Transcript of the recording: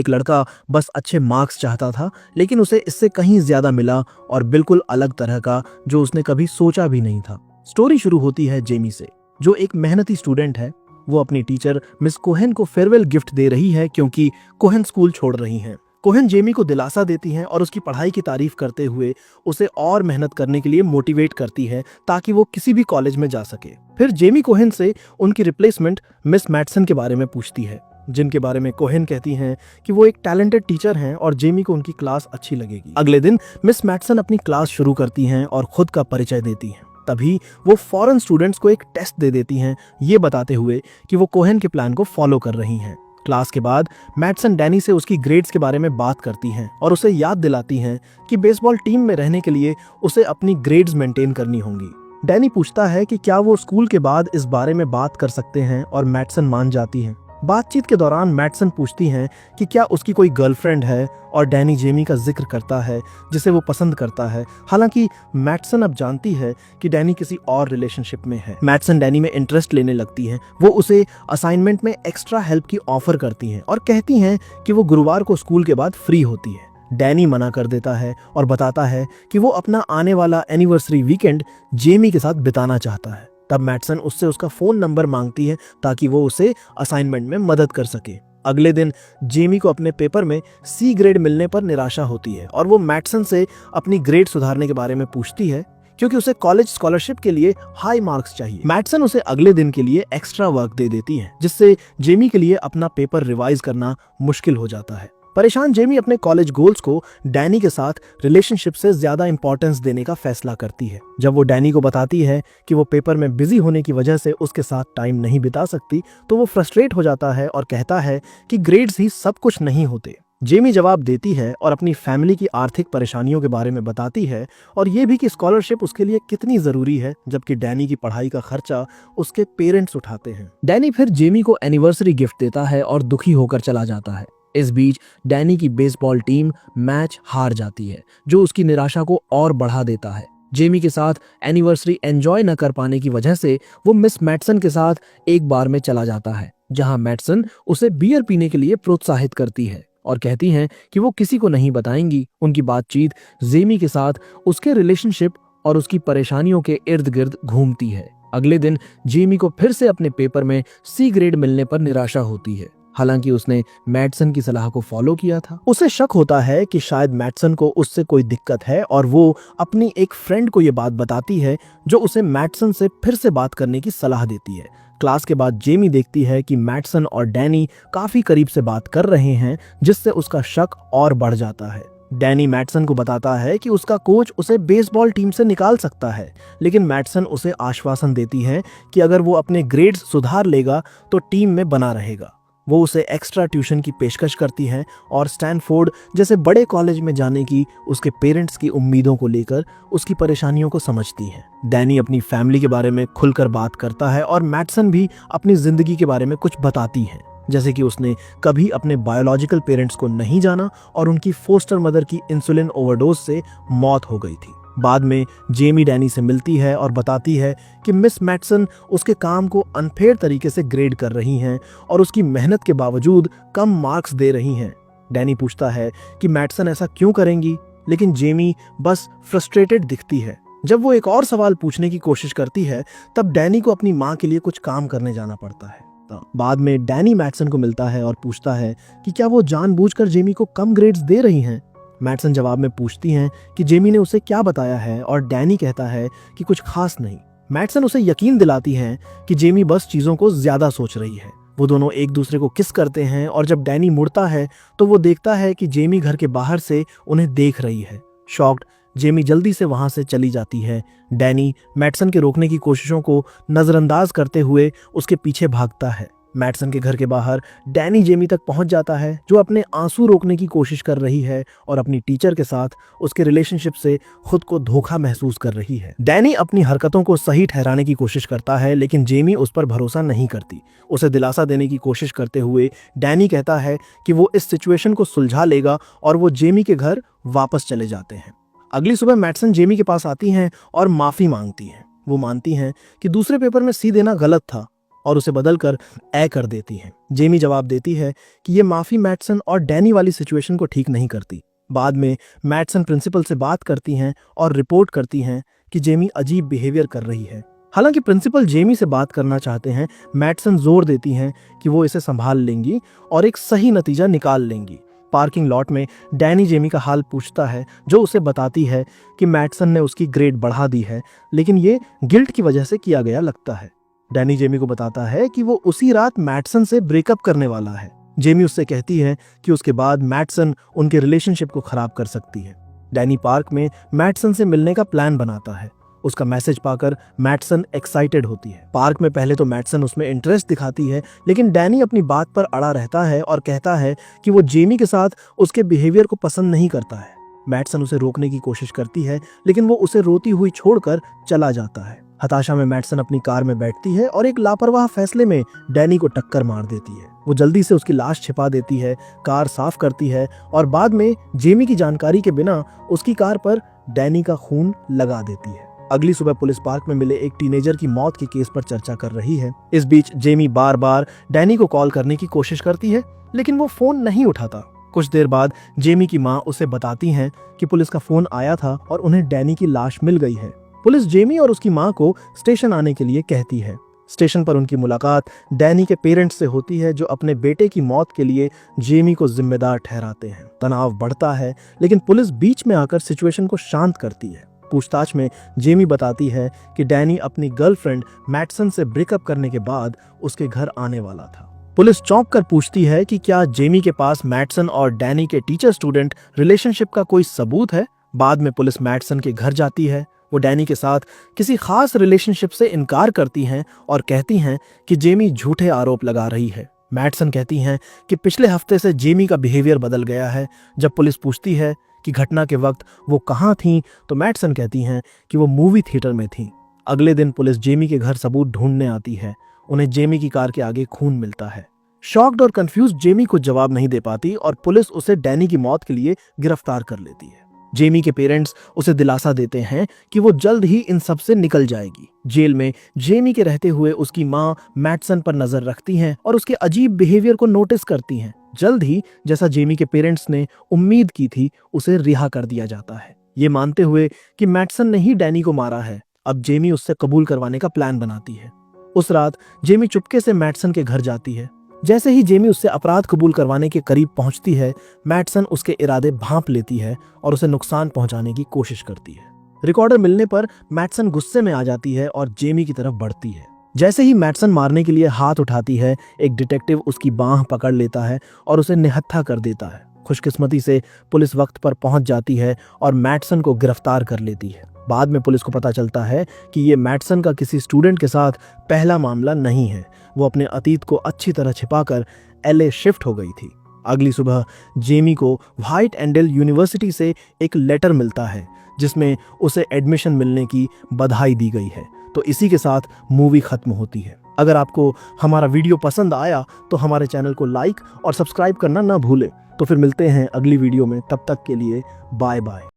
एक लड़का बस अच्छे मार्क्स चाहता था, लेकिन उसे इससे कहीं ज्यादा मिला और बिल्कुल अलग तरह का, जो उसने कभी सोचा भी नहीं था। स्टोरी शुरू होती है जेमी से, जो एक मेहनती स्टूडेंट है। वो अपनी टीचर मिस कोहेन को फेयरवेल गिफ्ट दे रही है क्योंकि कोहेन स्कूल छोड़ रही हैं। कोहेन जेमी को दिलासा देती हैं और उसकी पढ़ाई की तारीफ करते हुए उसे और मेहनत करने के लिए मोटिवेट करती है ताकि वो किसी भी कॉलेज में जा सके। फिर जेमी कोहेन से उनकी रिप्लेसमेंट मिस मैटसन के बारे में पूछती है, जिनके बारे में कोहेन कहती हैं कि वो एक टैलेंटेड टीचर हैं और जेमी को उनकी क्लास अच्छी लगेगी। अगले दिन मिस मैटसन अपनी क्लास शुरू करती हैं और खुद का परिचय देती हैं। तभी वो फॉरेन स्टूडेंट्स को एक टेस्ट दे देती हैं, ये बताते हुए कि वो कोहेन के प्लान को फॉलो कर रही हैं। क्लास के बाद मैटसन डैनी से उसकी ग्रेड्स के बारे में बात करती हैं और उसे याद दिलाती हैं कि बेसबॉल टीम में रहने के लिए उसे अपनी ग्रेड्स मेंटेन करनी होंगी। डैनी पूछता है कि क्या वो स्कूल के बाद इस बारे में बात कर सकते हैं और मैटसन मान जाती हैं। बातचीत के दौरान मैटसन पूछती हैं कि क्या उसकी कोई गर्लफ्रेंड है और डैनी जेमी का जिक्र करता है जिसे वो पसंद करता है। हालांकि मैटसन अब जानती है कि डैनी किसी और रिलेशनशिप में है। मैटसन डैनी में इंटरेस्ट लेने लगती है। वो उसे असाइनमेंट में एक्स्ट्रा हेल्प की ऑफर करती हैं और कहती हैं कि वो गुरुवार को स्कूल के बाद फ्री होती है। डैनी मना कर देता है और बताता है कि वो अपना आने वाला एनिवर्सरी वीकेंड जेमी के साथ बिताना चाहता है। तब मैटसन उससे उसका फोन नंबर मांगती है ताकि वो उसे असाइनमेंट में मदद कर सके। अगले दिन जेमी को अपने पेपर में सी ग्रेड मिलने पर निराशा होती है और वो मैटसन से अपनी ग्रेड सुधारने के बारे में पूछती है क्योंकि उसे कॉलेज स्कॉलरशिप के लिए हाई मार्क्स चाहिए। मैटसन उसे अगले दिन के लिए एक्स्ट्रा वर्क दे देती है, जिससे जेमी के लिए अपना पेपर रिवाइज करना मुश्किल हो जाता है। परेशान जेमी अपने कॉलेज गोल्स को डैनी के साथ रिलेशनशिप से ज्यादा इंपॉर्टेंस देने का फैसला करती है। जब वो डैनी को बताती है कि वो पेपर में बिजी होने की वजह से उसके साथ टाइम नहीं बिता सकती, तो वो फ्रस्ट्रेट हो जाता है और कहता है कि ग्रेड्स ही सब कुछ नहीं होते। जेमी जवाब देती है और अपनी फैमिली की आर्थिक परेशानियों के बारे में बताती है और ये भी कि स्कॉलरशिप उसके लिए कितनी जरूरी है, जबकि डैनी की पढ़ाई का खर्चा उसके पेरेंट्स उठाते हैं। डैनी फिर जेमी को एनिवर्सरी गिफ्ट देता है और दुखी होकर चला जाता है। इस बीच डैनी की बेसबॉल टीम मैच हार जाती है, जो उसकी निराशा को और बढ़ा देता है। जेमी के साथ एनिवर्सरी एंजॉय न कर पाने की वजह से वो मिस मैटसन के साथ एक बार में चला जाता है, जहां मैटसन उसे बियर पीने के लिए प्रोत्साहित करती है और कहती हैं कि वो किसी को नहीं बताएंगी। उनकी बातचीत जेमी के साथ उसके रिलेशनशिप और उसकी परेशानियों के इर्द गिर्द घूमती है। अगले दिन जेमी को फिर से अपने पेपर में सी ग्रेड मिलने पर निराशा होती है। हालांकि उसने मैटसन की सलाह को फॉलो किया था। उसे शक होता है कि शायद मैटसन को उससे कोई दिक्कत है और वो अपनी एक फ्रेंड को ये बात बताती है, जो उसे मैटसन से फिर से बात करने की सलाह देती है। क्लास के बाद जेमी देखती है कि मैटसन और डैनी काफी करीब से बात कर रहे हैं, जिससे उसका शक और बढ़ जाता है। डैनी मैटसन को बताता है कि उसका कोच उसे बेसबॉल टीम से निकाल सकता है, लेकिन मैटसन उसे आश्वासन देती है कि अगर वो अपने ग्रेड्स सुधार लेगा तो टीम में बना रहेगा। वो उसे एक्स्ट्रा ट्यूशन की पेशकश करती है और स्टैनफोर्ड जैसे बड़े कॉलेज में जाने की उसके पेरेंट्स की उम्मीदों को लेकर उसकी परेशानियों को समझती है। डैनी अपनी फैमिली के बारे में खुलकर बात करता है और मैटसन भी अपनी जिंदगी के बारे में कुछ बताती है, जैसे कि उसने कभी अपने बायोलॉजिकल पेरेंट्स को नहीं जाना और उनकी फोस्टर मदर की इंसुलिन ओवरडोज से मौत हो गई थी। बाद में जेमी डैनी से मिलती है और बताती है कि मिस मैटसन उसके काम को अनफेयर तरीके से ग्रेड कर रही हैं और उसकी मेहनत के बावजूद कम मार्क्स दे रही हैं। डैनी पूछता है कि मैटसन ऐसा क्यों करेंगी, लेकिन जेमी बस फ्रस्ट्रेटेड दिखती है। जब वो एक और सवाल पूछने की कोशिश करती है, तब डैनी को अपनी माँ के लिए कुछ काम करने जाना पड़ता है। बाद में डैनी मैटसन को मिलता है और पूछता है कि क्या वो जानबूझकर जेमी को कम ग्रेड्स दे रही हैं। मैटसन जवाब में पूछती हैं कि जेमी ने उसे क्या बताया है और डैनी कहता है कि कुछ खास नहीं। मैटसन उसे यकीन दिलाती हैं कि जेमी बस चीजों को ज्यादा सोच रही है। वो दोनों एक दूसरे को किस करते हैं और जब डैनी मुड़ता है तो वो देखता है कि जेमी घर के बाहर से उन्हें देख रही है। शॉक्ड जेमी जल्दी से वहां से चली जाती है। डैनी मैटसन के रोकने की कोशिशों को नजरअंदाज करते हुए उसके पीछे भागता है। मैटसन के घर के बाहर डैनी जेमी तक पहुंच जाता है, जो अपने आंसू रोकने की कोशिश कर रही है और अपनी टीचर के साथ उसके रिलेशनशिप से खुद को धोखा महसूस कर रही है। डैनी अपनी हरकतों को सही ठहराने की कोशिश करता है, लेकिन जेमी उस पर भरोसा नहीं करती। उसे दिलासा देने की कोशिश करते हुए डैनी कहता है कि वो इस सिचुएशन को सुलझा लेगा और वो जेमी के घर वापस चले जाते हैं। अगली सुबह मैटसन जेमी के पास आती हैं और माफी मांगती हैं। वो मानती हैं कि दूसरे पेपर में सी देना गलत था, और उसे बदलकर ए कर देती हैं। जेमी जवाब देती है कि ये माफी मैटसन और डैनी वाली सिचुएशन को ठीक नहीं करती। बाद में मैटसन प्रिंसिपल से बात करती हैं और रिपोर्ट करती हैं कि जेमी अजीब बिहेवियर कर रही है। हालांकि प्रिंसिपल जेमी से बात करना चाहते हैं, मैटसन जोर देती हैं कि वो इसे संभाल लेंगी और एक सही नतीजा निकाल लेंगी। पार्किंग लॉट में डैनी जेमी का हाल पूछता है, जो उसे बताती है कि मैटसन ने उसकी ग्रेड बढ़ा दी है, लेकिन ये गिल्ट की वजह से किया गया लगता है। डैनी जेमी को बताता है कि वो उसी रात मैटसन से ब्रेकअप करने वाला है। जेमी उससे कहती है कि उसके बाद मैटसन उनके रिलेशनशिप को खराब कर सकती है। डैनी पार्क में मैटसन से मिलने का प्लान बनाता है। उसका मैसेज पाकर मैटसन एक्साइटेड होती है। पार्क में पहले तो मैटसन उसमें इंटरेस्ट दिखाती है, लेकिन डैनी अपनी बात पर अड़ा रहता है और कहता है कि वो जेमी के साथ उसके बिहेवियर को पसंद नहीं करता है। मैटसन उसे रोकने की कोशिश करती है, लेकिन वो उसे रोती हुई छोड़कर चला जाता है। हताशा में मैटसन अपनी कार में बैठती है और एक लापरवाह फैसले में डैनी को टक्कर मार देती है। वो जल्दी से उसकी लाश छिपा देती है, कार साफ करती है और बाद में जेमी की जानकारी के बिना उसकी कार पर डैनी का खून लगा देती है। अगली सुबह पुलिस पार्क में मिले एक टीनेजर की मौत के केस पर चर्चा कर रही है। इस बीच जेमी बार बार डैनी को कॉल करने की कोशिश करती है, लेकिन वो फोन नहीं उठाता। कुछ देर बाद जेमी की माँ उसे बताती हैं कि पुलिस का फोन आया था और उन्हें डैनी की लाश मिल गई है। पुलिस जेमी और उसकी माँ को स्टेशन आने के लिए कहती है। स्टेशन पर उनकी मुलाकात डैनी के पेरेंट्स से होती है, जो अपने बेटे की मौत के लिए जेमी को जिम्मेदार ठहराते हैं। तनाव बढ़ता है, लेकिन पुलिस बीच में आकर सिचुएशन को शांत करती है। पूछताछ में जेमी बताती है कि डैनी अपनी गर्लफ्रेंड मैटसन से ब्रेकअप करने के बाद उसके घर आने वाला था। पुलिस चौंक कर पूछती है कि क्या जेमी के पास मैटसन और डैनी के टीचर स्टूडेंट रिलेशनशिप का कोई सबूत है। बाद में पुलिस मैटसन के घर जाती है। वो डैनी के साथ किसी खास रिलेशनशिप से इनकार करती हैं और कहती हैं कि जेमी झूठे आरोप लगा रही है। मैटसन कहती हैं कि पिछले हफ्ते से जेमी का बिहेवियर बदल गया है। जब पुलिस पूछती है कि घटना के वक्त वो कहाँ थीं, तो मैटसन कहती हैं कि वो मूवी थिएटर में थीं। अगले दिन पुलिस जेमी के घर सबूत ढूंढने आती है। उन्हें जेमी की कार के आगे खून मिलता है। शॉक्ड और कंफ्यूज जेमी कुछ जवाब नहीं दे पाती और पुलिस उसे डैनी की मौत के लिए गिरफ्तार कर लेती है। जेमी के पेरेंट्स उसे दिलासा देते हैं कि वो जल्द ही इन सब से निकल जाएगी। जेल में जेमी के रहते हुए उसकी माँ मैटसन पर नजर रखती हैं और उसके अजीब बिहेवियर को नोटिस करती हैं। जल्द ही, जैसा जेमी के पेरेंट्स ने उम्मीद की थी, उसे रिहा कर दिया जाता है। ये मानते हुए कि मैटसन ने ही डैनी को मारा है, अब जेमी उससे कबूल करवाने का प्लान बनाती है। उस रात जेमी चुपके से मैटसन के घर जाती है। जैसे ही जेमी उससे अपराध कबूल करवाने के करीब पहुंचती है, मैटसन उसके इरादे भांप लेती है और उसे नुकसान पहुंचाने की कोशिश करती है। रिकॉर्डर मिलने पर मैटसन गुस्से में आ जाती है और जेमी की तरफ बढ़ती है। जैसे ही मैटसन मारने के लिए हाथ उठाती है, एक डिटेक्टिव उसकी बांह पकड़ लेता है और उसे निहत्था कर देता है। खुशकिस्मती से पुलिस वक्त पर पहुंच जाती है और मैटसन को गिरफ्तार कर लेती है। बाद में पुलिस को पता चलता है कि ये मैटसन का किसी स्टूडेंट के साथ पहला मामला नहीं है। वो अपने अतीत को अच्छी तरह छिपाकर LA शिफ्ट हो गई थी। अगली सुबह जेमी को व्हाइट एंडल यूनिवर्सिटी से एक लेटर मिलता है, जिसमें उसे एडमिशन मिलने की बधाई दी गई है। तो इसी के साथ मूवी खत्म होती है। अगर आपको हमारा वीडियो पसंद आया तो हमारे चैनल को लाइक और सब्सक्राइब करना ना भूलें। तो फिर मिलते हैं अगली वीडियो में, तब तक के लिए बाय बाय।